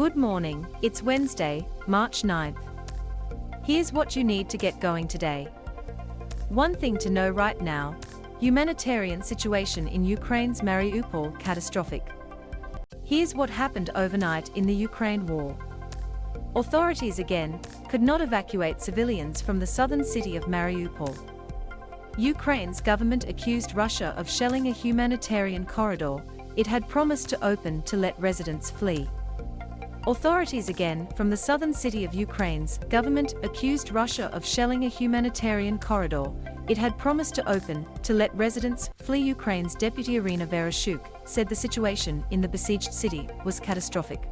Good morning, it's Wednesday, March 9th. Here's what you need to get going today. One thing to know right now: humanitarian situation in Ukraine's Mariupol catastrophic. Here's what happened overnight in the Ukraine war. Authorities again could not evacuate civilians from the southern city of Mariupol. Ukraine's government accused Russia of shelling a humanitarian corridor it had promised to open to let residents flee. Authorities again from the southern city of Ukraine's government accused Russia of shelling a humanitarian corridor it had promised to open to let residents flee. Ukraine's deputy Irina Vereshchuk said the situation in the besieged city was catastrophic.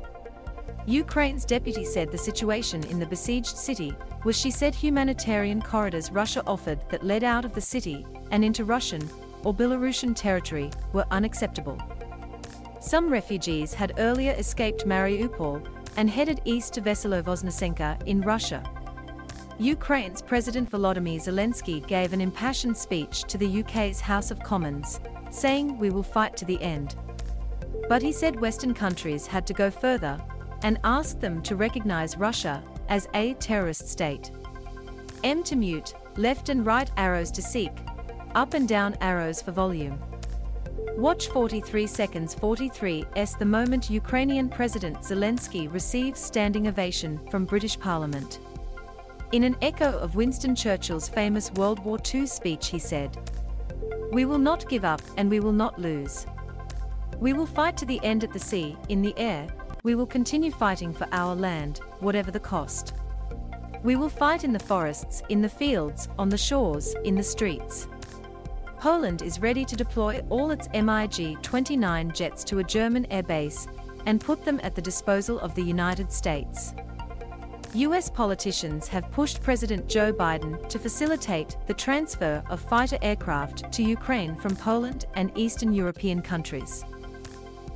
Ukraine's deputy said the situation in the besieged city was, she said, humanitarian corridors Russia offered that led out of the city and into Russian or Belarusian territory were unacceptable. Some refugees had earlier escaped Mariupol and headed east to Veselo-Woznesenka in Russia. Ukraine's President Volodymyr Zelensky gave an impassioned speech to the UK's House of Commons, saying, "We will fight to the end." But he said Western countries had to go further and asked them to recognize Russia as a terrorist state. M to mute, left and right arrows to seek, up and down arrows for volume. Watch 43 seconds 43's the moment Ukrainian President Zelensky receives standing ovation from British Parliament. In an echo of Winston Churchill's famous World War II speech, he said, "We will not give up and we will not lose. We will fight to the end at the sea, in the air. We will continue fighting for our land, whatever the cost. We will fight in the forests, in the fields, on the shores, in the streets." Poland is ready to deploy all its MiG-29 jets to a German air base and put them at the disposal of the United States. US politicians have pushed President Joe Biden to facilitate the transfer of fighter aircraft to Ukraine from Poland and Eastern European countries.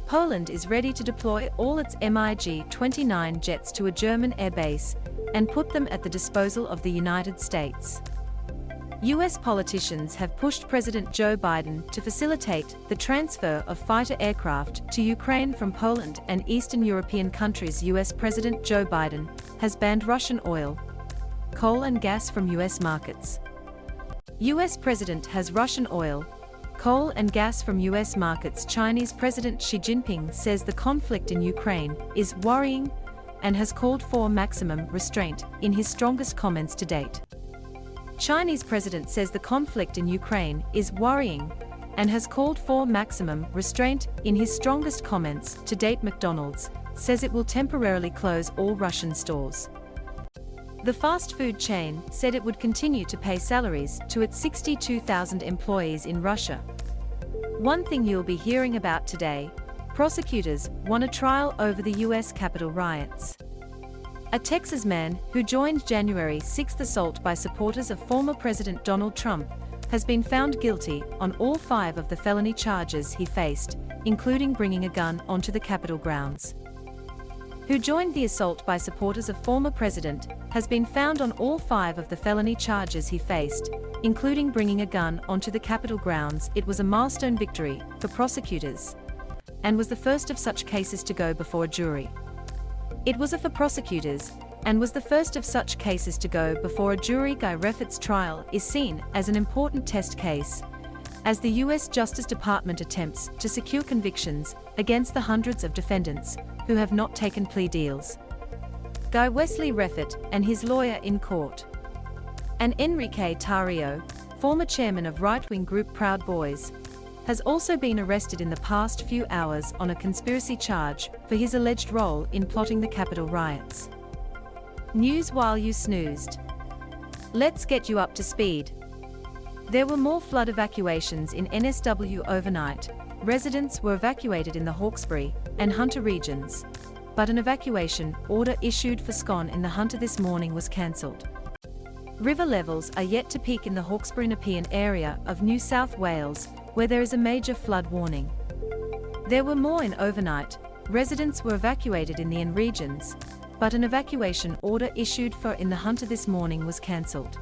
Poland is ready to deploy all its MiG-29 jets to a German air base and put them at the disposal of the United States. US politicians have pushed President Joe Biden to facilitate the transfer of fighter aircraft to Ukraine from Poland and Eastern European countries. US President Joe Biden has banned Russian oil, coal and gas from US markets. US President has Russian oil, coal and gas from US markets. Chinese President Xi Jinping says the conflict in Ukraine is worrying and has called for maximum restraint in his strongest comments to date. Chinese President says the conflict in Ukraine is worrying and has called for maximum restraint in his strongest comments to date. McDonald's says it will temporarily close all Russian stores. The fast food chain said it would continue to pay salaries to its 62,000 employees in Russia. One thing you'll be hearing about today: prosecutors won a trial over the US Capitol riots. A Texas man who joined January 6th assault by supporters of former President Donald Trump has been found guilty on all 5 of the felony charges he faced, including bringing a gun onto the Capitol grounds. Who joined the assault by supporters of former president has been found on all 5 of the felony charges he faced, including bringing a gun onto the Capitol grounds. It was a milestone victory for prosecutors and was the first of such cases to go before a jury. It was for prosecutors and was the first of such cases to go before a jury. Guy Reffitt's trial is seen as an important test case as the US Justice Department attempts to secure convictions against the hundreds of defendants who have not taken plea deals. Guy Wesley Reffitt and his lawyer in court. And Enrique Tarrio, former chairman of right-wing group Proud Boys, has also been arrested in the past few hours on a conspiracy charge for his alleged role in plotting the Capitol riots. News while you snoozed. Let's get you up to speed. There were more flood evacuations in NSW overnight. Residents were evacuated in the Hawkesbury and Hunter regions, but an evacuation order issued for Scone in the Hunter this morning was cancelled. River levels are yet to peak in the Hawkesbury-Nepean area of New South Wales, where there is a major flood warning. There were more in overnight. Residents were evacuated in the N regions, but an evacuation order issued for in the Hunter this morning was cancelled.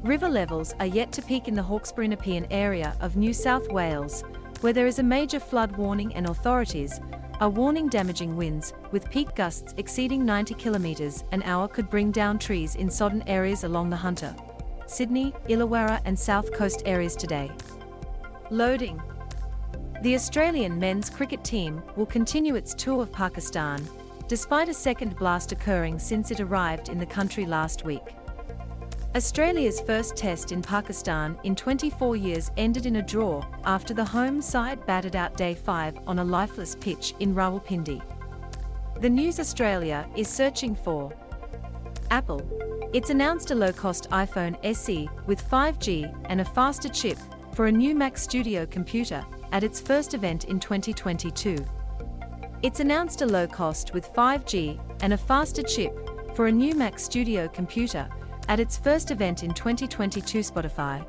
River levels are yet to peak in the Hawkesbury-Nepean area of New South Wales, where there is a major flood warning, and authorities are warning damaging winds, with peak gusts exceeding 90 kilometers an hour could bring down trees in sodden areas along the Hunter, Sydney, Illawarra and South Coast areas today. Loading. The Australian men's cricket team will continue its tour of Pakistan, despite a second blast occurring since it arrived in the country last week. Australia's first test in Pakistan in 24 years ended in a draw after the home side battered out Day 5 on a lifeless pitch in Rawalpindi. The News Australia is searching for Apple. It's announced a low-cost iPhone SE with 5G and a faster chip for a new Mac Studio computer at its first event in 2022. It's announced a low-cost with 5G and a faster chip for a new Mac Studio computer at its first event in 2022. Spotify.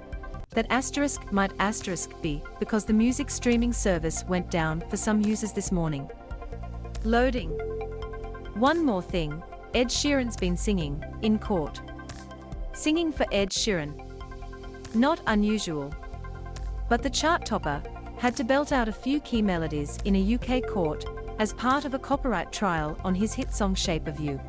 That asterisk might asterisk be because the music streaming service went down for some users this morning. Loading. One more thing, Ed Sheeran's been singing in court. Singing for Ed Sheeran. Not unusual. But the chart topper had to belt out a few key melodies in a UK court as part of a copyright trial on his hit song Shape of You.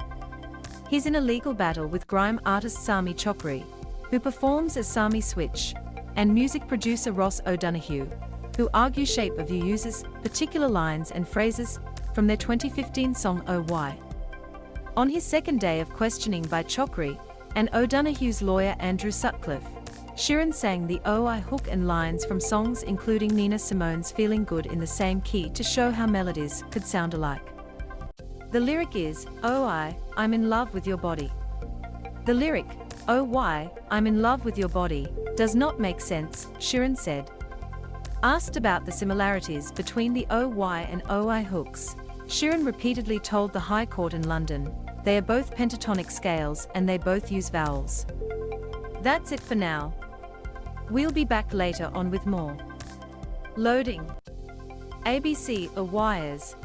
He's in a legal battle with grime artist Sami Chokri, who performs as Sami Switch, and music producer Ross O'Donoghue, who argue Shape of You uses particular lines and phrases from their 2015 song Oh Why. On his second day of questioning by Chokri and O'Donoghue's lawyer Andrew Sutcliffe, Sheeran sang the Oh I hook and lines from songs including Nina Simone's Feeling Good in the same key to show how melodies could sound alike. The lyric is, Oh I'm in love with your body. The lyric, Oh why, I'm in love with your body, does not make sense, Sheeran said. Asked about the similarities between the Oh why and Oh I hooks, Sheeran repeatedly told the High Court in London, they are both pentatonic scales and they both use vowels. That's it for now. We'll be back later on with more. Loading. ABC Wires.